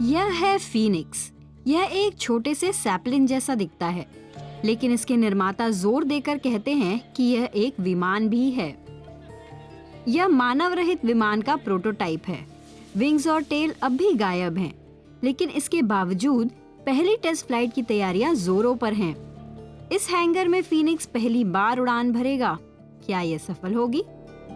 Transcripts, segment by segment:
यह है फीनिक्स। यह एक छोटे से सैपलिन जैसा दिखता है, लेकिन इसके निर्माता जोर देकर कहते हैं कि यह एक विमान भी है। यह मानव रहित विमान का प्रोटोटाइप है। विंग्स और टेल अब भी गायब हैं, लेकिन इसके बावजूद पहली टेस्ट फ्लाइट की तैयारियां जोरों पर हैं। इस हैंगर में फीनिक्स पहली बार उड़ान भरेगा। क्या यह सफल होगी?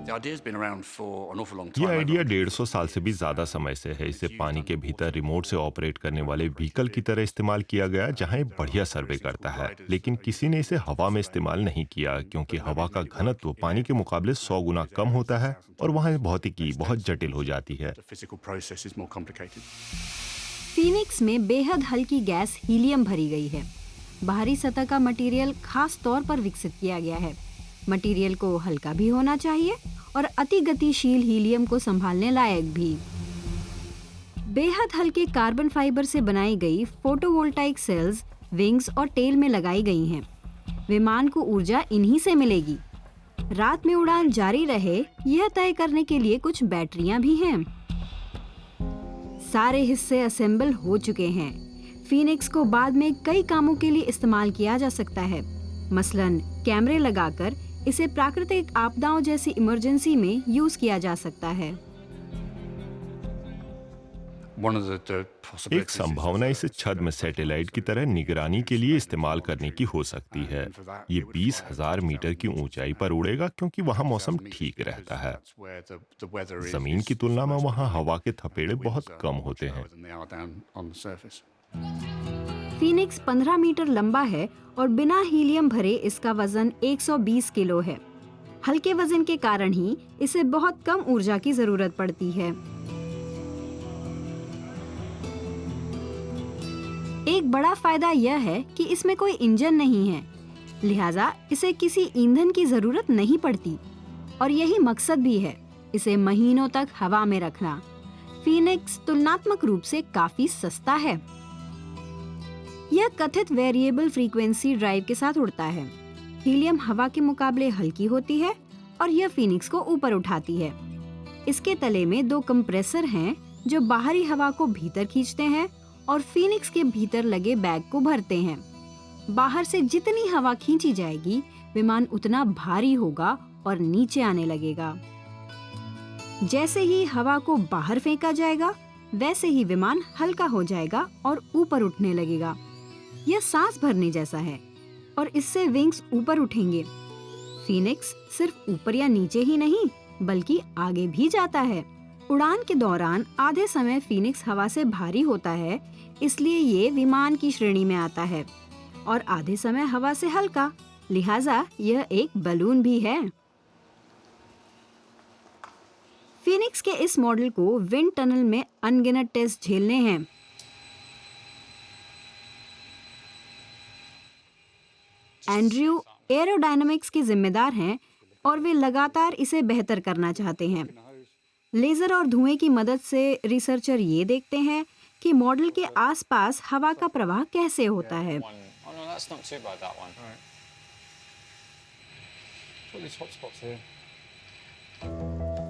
ये आइडिया 150 साल से भी ज्यादा समय से है। इसे पानी के भीतर रिमोट से ऑपरेट करने वाले व्हीकल की तरह इस्तेमाल किया गया, जहां ये बढ़िया सर्वे करता है। लेकिन किसी ने इसे हवा में इस्तेमाल नहीं किया, क्योंकि हवा का घनत्व पानी के मुकाबले 100 गुना कम होता है और वहां भौतिकी बहुत जटिल हो जाती है। फीनिक्स में बेहद हल्की गैस हीलियम भरी गई है। बाहरी सतह का मटेरियल खास तौर पर विकसित किया गया है। मटेरियल को हल्का भी होना चाहिए और अति गतिशील हीलियम को संभालने लायक भी। बेहद हल्के कार्बन फाइबर से बनाई गई फोटोवोल्टाइक सेल्स विंग्स और टेल में लगाई गई हैं। विमान को ऊर्जा इन्हीं से मिलेगी। रात में उड़ान जारी रहे, यह तय करने के लिए कुछ बैटरियां भी हैं। सारे हिस्से असेंबल हो चुके हैं। फीनिक्स को बाद में कई कामों के लिए इस्तेमाल किया जा सकता है। मसलन कैमरे लगाकर इसे प्राकृतिक आपदाओं जैसी इमरजेंसी में यूज किया जा सकता है। एक संभावना इसे छत में सैटेलाइट की तरह निगरानी के लिए इस्तेमाल करने की हो सकती है। ये 20,000 मीटर की ऊंचाई पर उड़ेगा, क्योंकि वहां मौसम ठीक रहता है। जमीन की तुलना में वहां हवा के थपेड़े बहुत कम होते हैं। फीनिक्स 15 मीटर लंबा है और बिना हीलियम भरे इसका वजन 120 किलो है। हल्के वजन के कारण ही इसे बहुत कम ऊर्जा की जरूरत पड़ती है। एक बड़ा फायदा यह है कि इसमें कोई इंजन नहीं है, लिहाजा इसे किसी ईंधन की जरूरत नहीं पड़ती और यही मकसद भी है, इसे महीनों तक हवा में रखना। फीनिक्स तुलनात्मक रूप से काफी सस्ता है। यह कथित वेरिएबल फ्रीक्वेंसी ड्राइव के साथ उड़ता है। हीलियम हवा के मुकाबले हल्की होती है और यह फीनिक्स को ऊपर उठाती है। इसके तले में 2 कंप्रेसर हैं जो बाहरी हवा को भीतर खींचते हैं और फीनिक्स के भीतर लगे बैग को भरते हैं। बाहर से जितनी हवा खींची जाएगी, विमान उतना भारी होगा और नीचे आने लगेगा। जैसे ही हवा को बाहर फेंका जाएगा, वैसे ही विमान हल्का हो जाएगा और ऊपर उठने लगेगा। यह सांस भरने जैसा है और इससे विंग्स ऊपर उठेंगे। फीनिक्स सिर्फ ऊपर या नीचे ही नहीं, बल्कि आगे भी जाता है। उड़ान के दौरान आधे समय फीनिक्स हवा से भारी होता है, इसलिए ये विमान की श्रेणी में आता है, और आधे समय हवा से हल्का, लिहाजा यह एक बलून भी है। फीनिक्स के इस मॉडल को विंड टनल में अनगिनत टेस्ट झेलने हैं। एंड्रयू एरोडायनामिक्स के जिम्मेदार हैं और वे लगातार इसे बेहतर करना चाहते हैं। लेजर और धुएं की मदद से रिसर्चर ये देखते हैं कि मॉडल के आसपास हवा का प्रवाह कैसे होता है।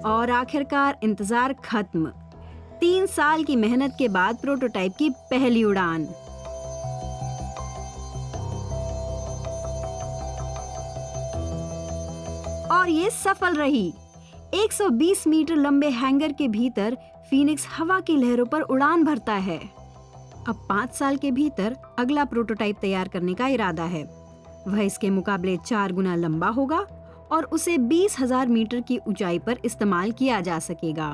और आखिरकार इंतजार खत्म। 3 साल की मेहनत के बाद प्रोटोटाइप की पहली उड़ान। और ये सफल रही। 120 मीटर लंबे हैंगर के भीतर फीनिक्स हवा की लहरों पर उड़ान भरता है। अब 5 साल के भीतर अगला प्रोटोटाइप तैयार करने का इरादा है। वह इसके मुकाबले 4 गुना लंबा होगा और उसे 20,000 मीटर की ऊंचाई पर इस्तेमाल किया जा सकेगा।